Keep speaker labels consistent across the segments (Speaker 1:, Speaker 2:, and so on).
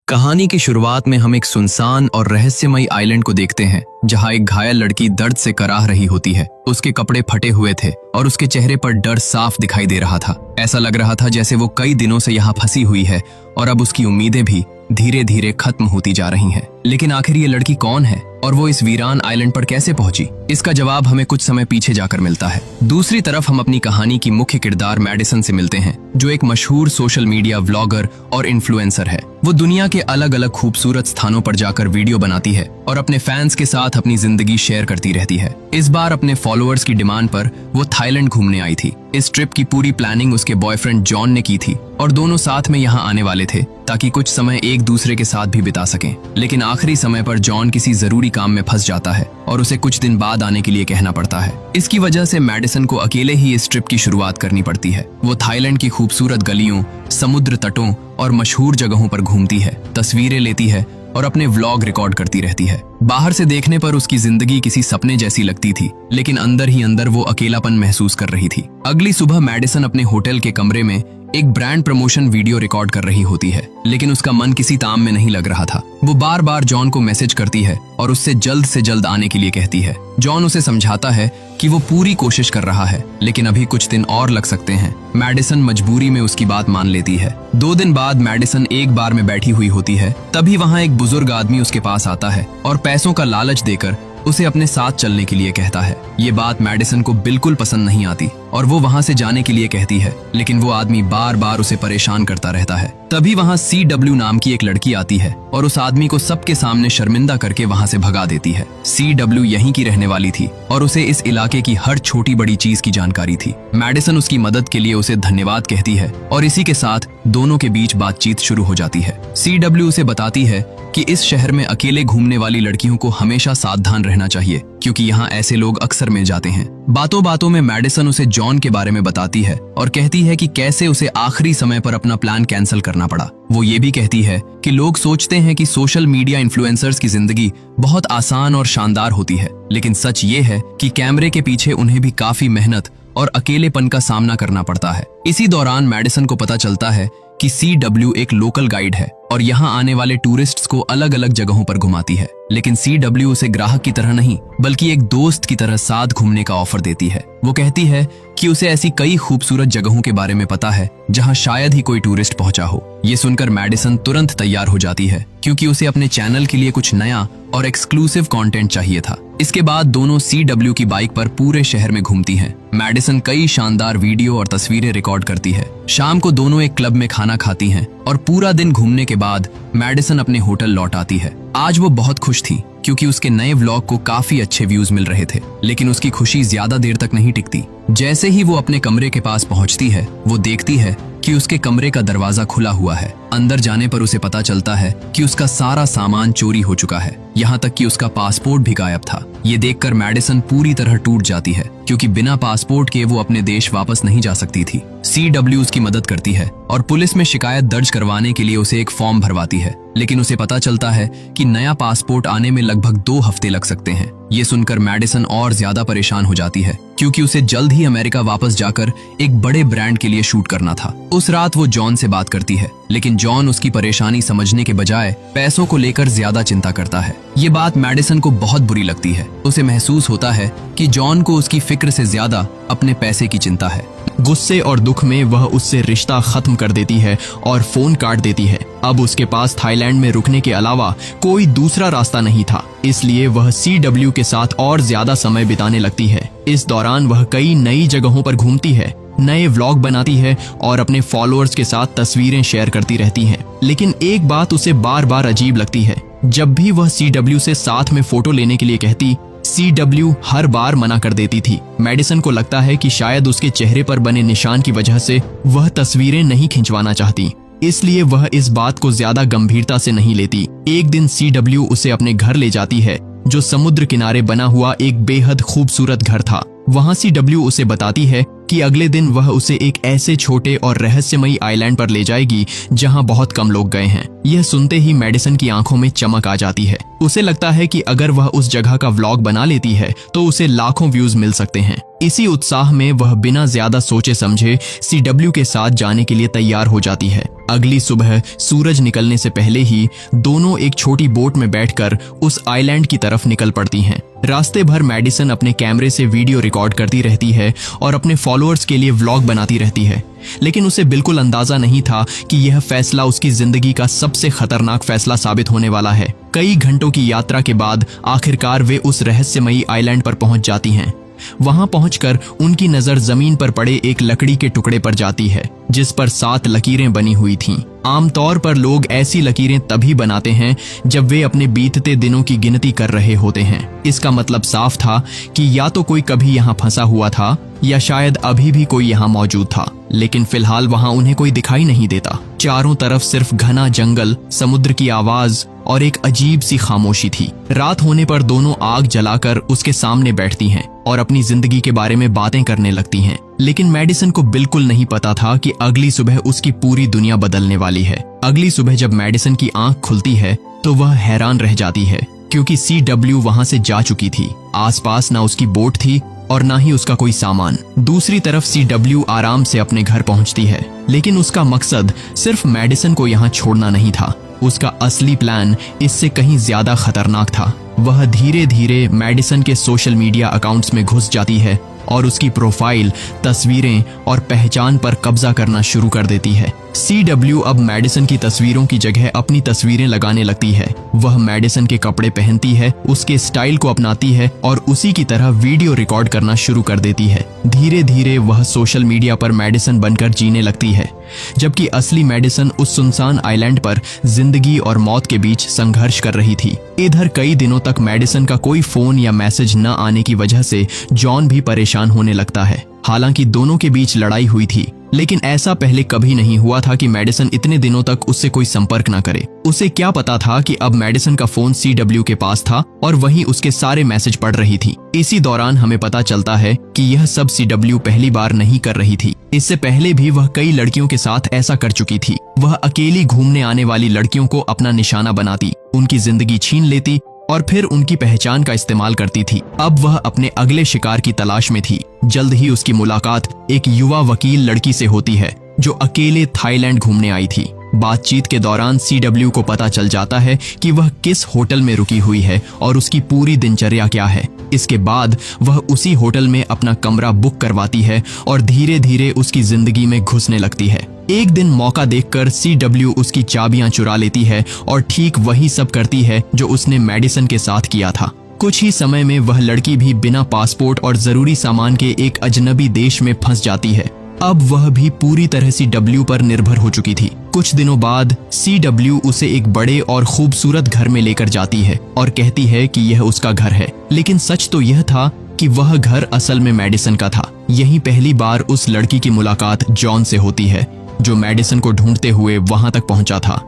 Speaker 1: कहानी की शुरुआत में हम एक सुनसान और रहस्यमयी आइलैंड को देखते हैं जहां एक घायल लड़की दर्द से कराह रही होती है। उसके कपड़े फटे हुए थे और उसके चेहरे पर डर साफ दिखाई दे रहा था। ऐसा लग रहा था जैसे वो कई दिनों से यहाँ फंसी हुई है और अब उसकी उम्मीदें भी धीरे धीरे खत्म होती जा रही हैं। लेकिन आखिर ये लड़की कौन है और वो इस वीरान आइलैंड पर कैसे पहुंची? इसका जवाब हमें कुछ समय पीछे जाकर मिलता है। दूसरी तरफ हम अपनी कहानी की मुख्य किरदार मैडिसन से मिलते हैं, जो एक मशहूर सोशल मीडिया व्लॉगर और इन्फ्लुएंसर है। वो दुनिया के अलग अलग खूबसूरत स्थानों पर जाकर वीडियो बनाती है और अपने फैंस के साथ अपनी जिंदगी शेयर करती रहती है। इस बार अपने फॉलोअर्स की डिमांड पर वो थाईलैंड घूमने आई थी। इस ट्रिप की पूरी प्लानिंग उसके बॉयफ्रेंड जॉन ने की थी और दोनों साथ में यहाँ आने वाले थे ताकि कुछ समय एक दूसरे के साथ भी बिता सकें। लेकिन आखिरी समय पर जॉन किसी जरूरी काम में फंस जाता है और उसे कुछ दिन बाद आने के लिए कहना पड़ता है। इसकी वजह से मैडिसन को अकेले ही इस ट्रिप की शुरुआत करनी पड़ती है। वो थाईलैंड की खूबसूरत गलियों, समुद्र तटों और मशहूर जगहों पर घूमती है, तस्वीरें लेती है और अपने व्लॉग रिकॉर्ड करती रहती है। बाहर से देखने पर उसकी जिंदगी किसी सपने जैसी लगती थी, लेकिन अंदर ही अंदर वो अकेलापन महसूस कर रही थी। अगली सुबह मैडिसन अपने होटल के कमरे में एक ब्रांड प्रमोशन वीडियो रिकॉर्ड कर रही होती है, लेकिन उसका मन किसी काम में नहीं लग रहा था। वो बार बार जॉन को मैसेज करती है और उससे जल्द से जल्द आने के लिए कहती है। जॉन उसे समझाता है कि वो पूरी कोशिश कर रहा है, लेकिन अभी कुछ दिन और लग सकते हैं। मैडिसन मजबूरी में उसकी बात मान लेती है। 2 दिन बाद मैडिसन एक बार में बैठी हुई होती है, तभी वहाँ एक बुजुर्ग आदमी उसके पास आता है और पैसों का लालच देकर उसे अपने साथ चलने के लिए कहता है। ये बात मैडिसन को बिल्कुल पसंद नहीं आती और वो वहाँ से जाने के लिए कहती है, लेकिन वो आदमी बार बार उसे परेशान करता रहता है। तभी वहाँ CW नाम की एक लड़की आती है और उस आदमी को सबके सामने शर्मिंदा करके वहाँ से भगा देती है। CW यहीं की रहने वाली थी और उसे इस इलाके की हर छोटी बड़ी चीज की जानकारी थी। मैडिसन उसकी मदद के लिए उसे धन्यवाद कहती है और इसी के साथ दोनों के बीच बातचीत शुरू हो जाती है। CW उसे बताती है कि इस शहर में अकेले घूमने वाली लड़कियों को हमेशा सावधान रहना चाहिए, क्योंकि यहाँ ऐसे लोग अक्सर मिल जाते हैं। बातों बातों में मैडिसन उसे जॉन के बारे में बताती है और कहती है कि कैसे उसे आखिरी समय पर अपना प्लान कैंसिल करना पड़ा। वो ये भी कहती है कि लोग सोचते हैं कि सोशल मीडिया इन्फ्लुएंसर्स की जिंदगी बहुत आसान और शानदार होती है, लेकिन सच ये है कि कैमरे के पीछे उन्हें भी काफी मेहनत और अकेलेपन का सामना करना पड़ता है। इसी दौरान मैडिसन को पता चलता है कि CW एक लोकल गाइड है और यहाँ आने वाले टूरिस्ट्स को अलग अलग जगहों पर घुमाती है, लेकिन CW उसे ग्राहक की तरह नहीं बल्कि एक दोस्त की तरह साथ घूमने का ऑफर देती है। वो कहती है कि उसे ऐसी कई खूबसूरत जगहों के बारे में पता है जहाँ शायद ही कोई टूरिस्ट पहुंचा हो। ये सुनकर मैडिसन तुरंत तैयार हो जाती है, क्योंकि उसे अपने चैनल के लिए कुछ नया और एक्सक्लूसिव कंटेंट चाहिए था। इसके बाद दोनों CW की बाइक पर पूरे शहर में घूमती हैं। मैडिसन कई शानदार वीडियो और तस्वीरें रिकॉर्ड करती है। शाम को दोनों एक क्लब में खाना खाती हैं और पूरा दिन घूमने के बाद मैडिसन अपने होटल लौट आती है। आज वो बहुत खुश थी क्योंकि उसके नए व्लॉग को काफी अच्छे व्यूज मिल रहे थे, लेकिन उसकी खुशी ज्यादा देर तक नहीं टिकती। जैसे ही वो अपने कमरे के पास पहुंचती है, वो देखती है कि उसके कमरे का दरवाजा खुला हुआ है। अंदर जाने पर उसे पता चलता है कि उसका सारा सामान चोरी हो चुका है, यहाँ तक कि उसका पासपोर्ट भी गायब था। ये देखकर मैडिसन पूरी तरह टूट जाती है, क्योंकि बिना पासपोर्ट के वो अपने देश वापस नहीं जा सकती थी। CW उसकी मदद करती है और पुलिस में शिकायत दर्ज करवाने के लिए उसे एक फॉर्म भरवाती है, लेकिन उसे पता चलता है कि नया पासपोर्ट आने में लगभग 2 हफ्ते लग सकते हैं। ये सुनकर मैडिसन और ज्यादा परेशान हो जाती है, क्योंकि उसे जल्द ही अमेरिका वापस जाकर एक बड़े ब्रांड के लिए शूट करना था। उस रात वो जॉन से बात करती है, लेकिन जॉन उसकी परेशानी समझने के बजाय पैसों को लेकर ज्यादा चिंता करता है। ये बात मैडिसन को बहुत बुरी लगती है। उसे महसूस होता है कि जॉन को उसकी फिक्र से ज्यादा अपने पैसे की चिंता है। गुस्से और दुख में वह उससे रिश्ता खत्म कर देती है और फोन काट देती है। अब उसके पास थाईलैंड में रुकने के अलावा कोई दूसरा रास्ता नहीं था, इसलिए वह CW के साथ और ज्यादा समय बिताने लगती है। इस दौरान वह कई नई जगहों पर घूमती है, नए व्लॉग बनाती है और अपने फॉलोअर्स के साथ तस्वीरें शेयर करती रहती है। लेकिन एक बात उसे बार बार अजीब लगती है। जब भी वह CW से साथ में फोटो लेने के लिए कहती, CW हर बार मना कर देती थी। मैडिसन को लगता है कि शायद उसके चेहरे पर बने निशान की वजह से वह तस्वीरें नहीं खिंचवाना चाहती, इसलिए वह इस बात को ज्यादा गंभीरता से नहीं लेती। एक दिन CW उसे अपने घर ले जाती है, जो समुद्र किनारे बना हुआ एक बेहद खूबसूरत घर था। वहाँ CW उसे बताती है कि अगले दिन वह उसे एक ऐसे छोटे और रहस्यमयी आइलैंड पर ले जाएगी जहाँ बहुत कम लोग गए हैं। यह सुनते ही मैडिसन की आंखों में चमक आ जाती है। उसे लगता है कि अगर वह उस जगह का व्लॉग बना लेती है तो उसे लाखों व्यूज मिल सकते हैं। इसी उत्साह में वह बिना ज्यादा सोचे समझे CW के साथ जाने के लिए तैयार हो जाती है। अगली सुबह सूरज निकलने से पहले ही दोनों एक छोटी बोट में बैठकर उस आइलैंड की तरफ निकल पड़ती हैं। रास्ते भर मैडिसन अपने कैमरे से वीडियो रिकॉर्ड करती रहती है और अपने फॉलोअर्स के लिए व्लॉग बनाती रहती है, लेकिन उसे बिल्कुल अंदाजा नहीं था कि यह फैसला उसकी जिंदगी का सबसे खतरनाक फैसला साबित होने वाला है। कई घंटों की यात्रा के बाद आखिरकार वे उस रहस्यमयी आइलैंड पर पहुंच जाती हैं। वहां पहुंचकर उनकी नजर जमीन पर पड़े एक लकड़ी के टुकड़े पर जाती है जिस पर 7 लकीरें बनी हुई थीं। आमतौर पर लोग ऐसी लकीरें तभी बनाते हैं जब वे अपने बीतते दिनों की गिनती कर रहे होते हैं। इसका मतलब साफ था कि या तो कोई कभी यहाँ फंसा हुआ था या शायद अभी भी कोई यहाँ मौजूद था, लेकिन फिलहाल वहां उन्हें कोई दिखाई नहीं देता। चारों तरफ सिर्फ घना जंगल, समुद्र की आवाज और एक अजीब सी खामोशी थी। रात होने पर दोनों आग जलाकर उसके सामने बैठती हैं और अपनी जिंदगी के बारे में बातें करने लगती हैं। लेकिन मैडिसन को बिल्कुल नहीं पता था कि अगली सुबह उसकी पूरी दुनिया बदलने वाली है। अगली सुबह जब मैडिसन की आंख खुलती है तो वह हैरान रह जाती है क्योंकि CW वहां से जा चुकी थी। आसपास ना उसकी बोट थी और ना ही उसका कोई सामान। दूसरी तरफ CW आराम से अपने घर पहुंचती है, लेकिन उसका मकसद सिर्फ मैडिसन को यहाँ छोड़ना नहीं था। उसका असली प्लान इससे कहीं ज्यादा खतरनाक था। वह धीरे धीरे मैडिसन के सोशल मीडिया अकाउंट्स में घुस जाती है और उसकी प्रोफाइल, तस्वीरें और पहचान पर कब्जा करना शुरू कर देती है। CW अब मैडिसन की तस्वीरों की जगह अपनी तस्वीरें लगाने लगती है। वह मैडिसन के कपड़े पहनती है, उसके स्टाइल को अपनाती है और उसी की तरह वीडियो रिकॉर्ड करना शुरू कर देती है। धीरे धीरे वह सोशल मीडिया पर मैडिसन बनकर जीने लगती है, जबकि असली मैडिसन उस सुनसान आइलैंड पर जिंदगी और मौत के बीच संघर्ष कर रही थी। इधर कई दिनों तक मैडिसन का कोई फोन या मैसेज न आने की वजह से जॉन भी परेशान होने लगता है। हालांकि दोनों के बीच लड़ाई हुई थी, लेकिन ऐसा पहले कभी नहीं हुआ था कि मैडिसन इतने दिनों तक उससे कोई संपर्क न करे। उसे क्या पता था कि अब मैडिसन का फोन CW के पास था और वहीं उसके सारे मैसेज पढ़ रही थी। इसी दौरान हमें पता चलता है कि यह सब CW पहली बार नहीं कर रही थी। इससे पहले भी वह कई लड़कियों के साथ ऐसा कर चुकी थी। वह अकेली घूमने आने वाली लड़कियों को अपना निशाना बनाती, उनकी जिंदगी छीन लेती और फिर उनकी पहचान का इस्तेमाल करती थी। अब वह अपने अगले शिकार की तलाश में थी। जल्द ही उसकी मुलाकात एक युवा वकील लड़की से होती है जो अकेले थाईलैंड घूमने आई थी। बातचीत के दौरान CW को पता चल जाता है कि वह किस होटल में रुकी हुई है और उसकी पूरी दिनचर्या क्या है। इसके बाद वह उसी होटल में अपना कमरा बुक करवाती है और धीरे धीरे उसकी जिंदगी में घुसने लगती है। एक दिन मौका देखकर CW उसकी चाबियां चुरा लेती है और ठीक वही सब करती है जो उसने मैडिसन के साथ किया था। कुछ ही समय में वह लड़की भी बिना पासपोर्ट और जरूरी सामान के एक अजनबी देश में फंस जाती है। अब वह भी पूरी तरह CW पर निर्भर हो चुकी थी। कुछ दिनों बाद CW उसे एक बड़े और खूबसूरत घर में लेकर जाती है और कहती है कि यह उसका घर है, लेकिन सच तो यह था कि वह घर असल में मैडिसन का था। यही पहली बार उस लड़की की मुलाकात जॉन से होती है जो मैडिसन को ढूंढते हुए वहां तक पहुंचा था।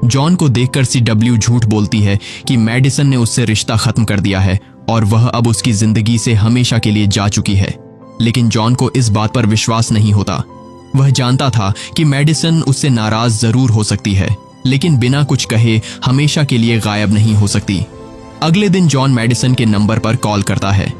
Speaker 1: जॉन को देखकर CW झूठ बोलती है कि मैडिसन ने उससे रिश्ता खत्म कर दिया है और वह अब उसकी जिंदगी से हमेशा के लिए जा चुकी है। लेकिन जॉन को इस बात पर विश्वास नहीं होता। वह जानता था कि मैडिसन उससे नाराज जरूर हो सकती है, लेकिन बिना कुछ कहे हमेशा के लिए गायब नहीं हो सकती। अगले दिन जॉन मैडिसन के नंबर पर कॉल करता है,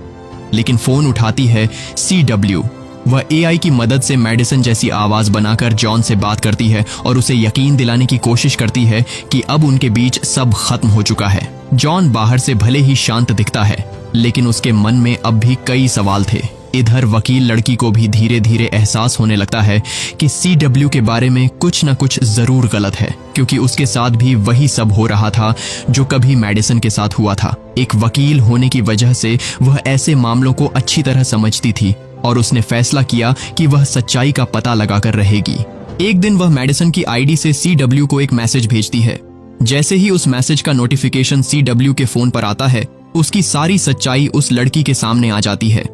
Speaker 1: लेकिन फोन उठाती है CW। वह AI की मदद से मैडिसन जैसी आवाज बनाकर जॉन से बात करती है और उसे यकीन दिलाने की कोशिश करती है कि अब उनके बीच सब खत्म हो चुका है। जॉन बाहर से भले ही शांत दिखता है, लेकिन उसके मन में अब भी कई सवाल थे। इधर वकील लड़की को भी धीरे धीरे एहसास होने लगता है कि CW के बारे में कुछ न कुछ जरूर गलत है, क्योंकि उसके साथ भी वही सब हो रहा था जो कभी मैडिसन के साथ हुआ था। एक वकील होने की वजह से वह ऐसे मामलों को अच्छी तरह समझती थी और उसने फैसला किया कि वह सच्चाई का पता लगाकर रहेगी। एक दिन वह मैडिसन की ID से CW को एक मैसेज भेजती है। जैसे ही उस मैसेज का नोटिफिकेशन CW के फोन पर आता है, उसकी सारी सच्चाई उस लड़की के सामने आ जाती है।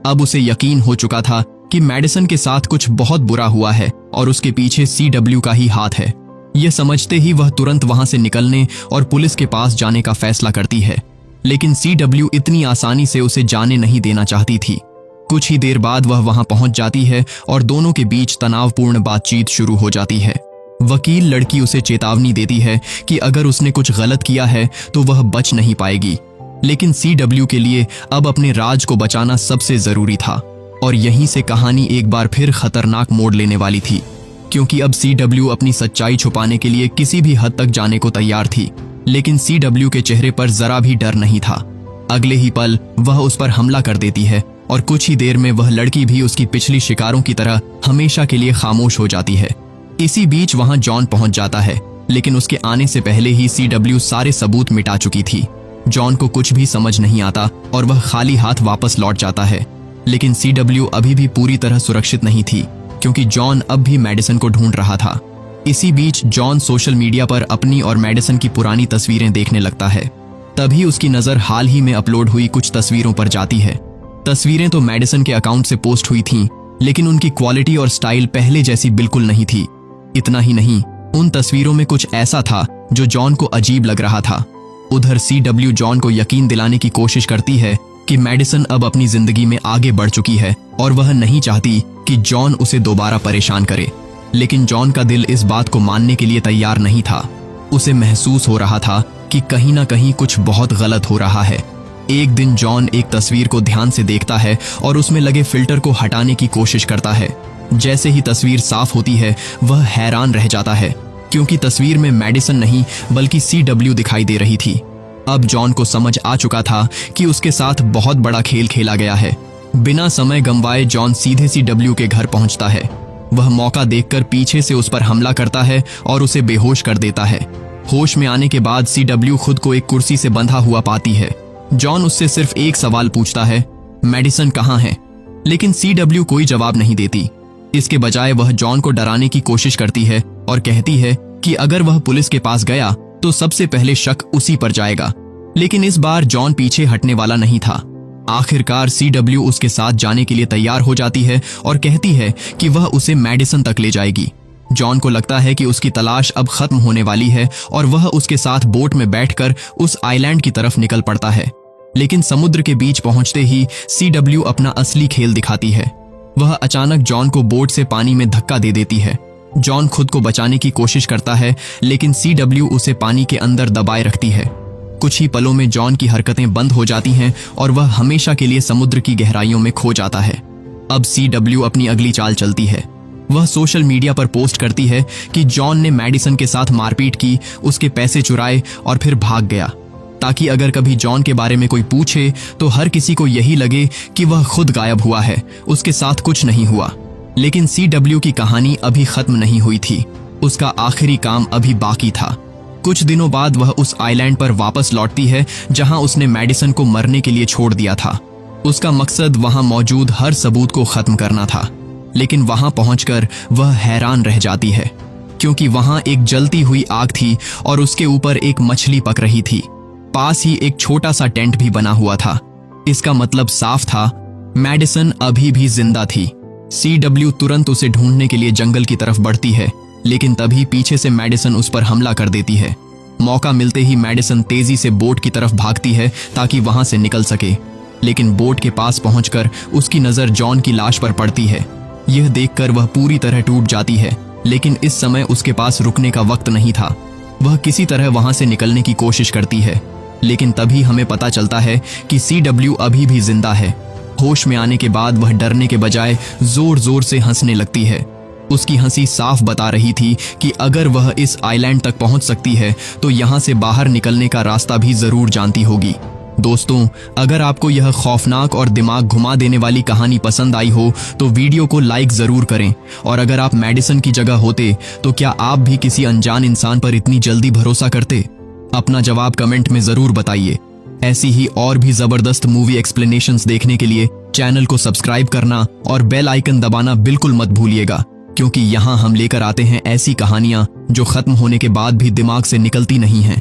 Speaker 1: अब उसे यकीन हो चुका था कि मैडिसन के साथ कुछ बहुत बुरा हुआ है और उसके पीछे CW का ही हाथ है। यह समझते ही वह तुरंत वहां से निकलने और पुलिस के पास जाने का फैसला करती है, लेकिन CW इतनी आसानी से उसे जाने नहीं देना चाहती थी। कुछ ही देर बाद वह वहां पहुंच जाती है और दोनों के बीच तनावपूर्ण बातचीत शुरू हो जाती है। वकील लड़की उसे चेतावनी देती है कि अगर उसने कुछ गलत किया है तो वह बच नहीं पाएगी, लेकिन CW के लिए अब अपने राज को बचाना सबसे जरूरी था और यहीं से कहानी एक बार फिर खतरनाक मोड़ लेने वाली थी। क्योंकि अब CW अपनी सच्चाई छुपाने के लिए किसी भी हद तक जाने को तैयार थी। लेकिन CW के चेहरे पर जरा भी डर नहीं था। अगले ही पल वह उस पर हमला कर देती है और कुछ ही देर में वह लड़की भी उसकी पिछली शिकारों की तरह हमेशा के लिए खामोश हो जाती है। इसी बीच वहां जॉन पहुंच जाता है, लेकिन उसके आने से पहले ही CW सारे सबूत मिटा चुकी थी। जॉन को कुछ भी समझ नहीं आता और वह खाली हाथ वापस लौट जाता है। लेकिन CW अभी भी पूरी तरह सुरक्षित नहीं थी, क्योंकि जॉन अब भी मैडिसन को ढूंढ रहा था। इसी बीच जॉन सोशल मीडिया पर अपनी और मैडिसन की पुरानी तस्वीरें देखने लगता है। तभी उसकी नजर हाल ही में अपलोड हुई कुछ तस्वीरों पर जाती है। तस्वीरें तो मैडिसन के अकाउंट से पोस्ट हुई थीं, लेकिन उनकी क्वालिटी और स्टाइल पहले जैसी बिल्कुल नहीं थी। इतना ही नहीं, उन तस्वीरों में कुछ ऐसा था जो जॉन को अजीब लग रहा था। उधर CW जॉन को यकीन दिलाने की कोशिश करती है कि मैडिसन अब अपनी जिंदगी में आगे बढ़ चुकी है और वह नहीं चाहती कि जॉन उसे दोबारा परेशान करे। लेकिन जॉन का दिल इस बात को मानने के लिए तैयार नहीं था। उसे महसूस हो रहा था कि कहीं ना कहीं कुछ बहुत गलत हो रहा है। एक दिन जॉन एक तस्वीर को ध्यान से देखता है और उसमें लगे फिल्टर को हटाने की कोशिश करता है। जैसे ही तस्वीर साफ होती है, वह हैरान रह जाता है, क्योंकि तस्वीर में मैडिसन नहीं बल्कि CW दिखाई दे रही थी। अब जॉन को समझ आ चुका था कि उसके साथ बहुत बड़ा खेल खेला गया है। बिना समय गंवाए जॉन सीधे CW के घर पहुंचता है। वह मौका देखकर पीछे से उस पर हमला करता है और उसे बेहोश कर देता है। होश में आने के बाद CW खुद को एक कुर्सी से बंधा हुआ पाती है। जॉन उससे सिर्फ एक सवाल पूछता है, मैडिसन कहाँ है? लेकिन CW कोई जवाब नहीं देती। इसके बजाय वह जॉन को डराने की कोशिश करती है और कहती है कि अगर वह पुलिस के पास गया तो सबसे पहले शक उसी पर जाएगा। लेकिन इस बार जॉन पीछे हटने वाला नहीं था। आखिरकार CW उसके साथ जाने के लिए तैयार हो जाती है और कहती है कि वह उसे मैडिसन तक ले जाएगी। जॉन को लगता है कि उसकी तलाश अब खत्म होने वाली है और वह उसके साथ बोट में बैठकर उस आइलैंड की तरफ निकल पड़ता है। लेकिन समुद्र के बीच पहुंचते ही CW अपना असली खेल दिखाती है। वह अचानक जॉन को बोट से पानी में धक्का दे देती है। जॉन खुद को बचाने की कोशिश करता है, लेकिन CW उसे पानी के अंदर दबाए रखती है। कुछ ही पलों में जॉन की हरकतें बंद हो जाती हैं और वह हमेशा के लिए समुद्र की गहराइयों में खो जाता है। अब CW अपनी अगली चाल चलती है। वह सोशल मीडिया पर पोस्ट करती है कि जॉन ने मैडिसन के साथ मारपीट की, उसके पैसे चुराए और फिर भाग गया, ताकि अगर कभी जॉन के बारे में कोई पूछे तो हर किसी को यही लगे कि वह खुद गायब हुआ है, उसके साथ कुछ नहीं हुआ। लेकिन CW की कहानी अभी खत्म नहीं हुई थी। उसका आखिरी काम अभी बाकी था। कुछ दिनों बाद वह उस आइलैंड पर वापस लौटती है जहां उसने मैडिसन को मरने के लिए छोड़ दिया था। उसका मकसद वहां मौजूद हर सबूत को खत्म करना था। लेकिन वहां पहुंचकर वह हैरान रह जाती है, क्योंकि वहां एक जलती हुई आग थी और उसके ऊपर एक मछली पक रही थी। पास ही एक छोटा सा टेंट भी बना हुआ था। इसका मतलब साफ था, मैडिसन अभी भी जिंदा थी। CW तुरंत उसे ढूंढने के लिए जंगल की तरफ बढ़ती है, लेकिन तभी पीछे से मैडिसन उस पर हमला कर देती है। मौका मिलते ही मैडिसन तेजी से बोट की तरफ भागती है ताकि वहां से निकल सके। लेकिन बोट के पास पहुंचकर उसकी नजर जॉन की लाश पर पड़ती है। यह देखकर वह पूरी तरह टूट जाती है, लेकिन इस समय उसके पास रुकने का वक्त नहीं था। वह किसी तरह वहां से निकलने की कोशिश करती है, लेकिन तभी हमें पता चलता है कि CW अभी भी जिंदा है। होश में आने के बाद वह डरने के बजाय जोर जोर से हंसने लगती है। उसकी हंसी साफ बता रही थी कि अगर वह इस आइलैंड तक पहुंच सकती है तो यहां से बाहर निकलने का रास्ता भी जरूर जानती होगी। दोस्तों, अगर आपको यह खौफनाक और दिमाग घुमा देने वाली कहानी पसंद आई हो तो वीडियो को लाइक जरूर करें। और अगर आप मैडिसन की जगह होते तो क्या आप भी किसी अनजान इंसान पर इतनी जल्दी भरोसा करते? अपना जवाब कमेंट में जरूर बताइए। ऐसी ही और भी जबरदस्त मूवी एक्सप्लेनेशंस देखने के लिए चैनल को सब्सक्राइब करना और बेल आइकन दबाना बिल्कुल मत भूलिएगा, क्योंकि यहाँ हम लेकर आते हैं ऐसी कहानियां जो खत्म होने के बाद भी दिमाग से निकलती नहीं हैं।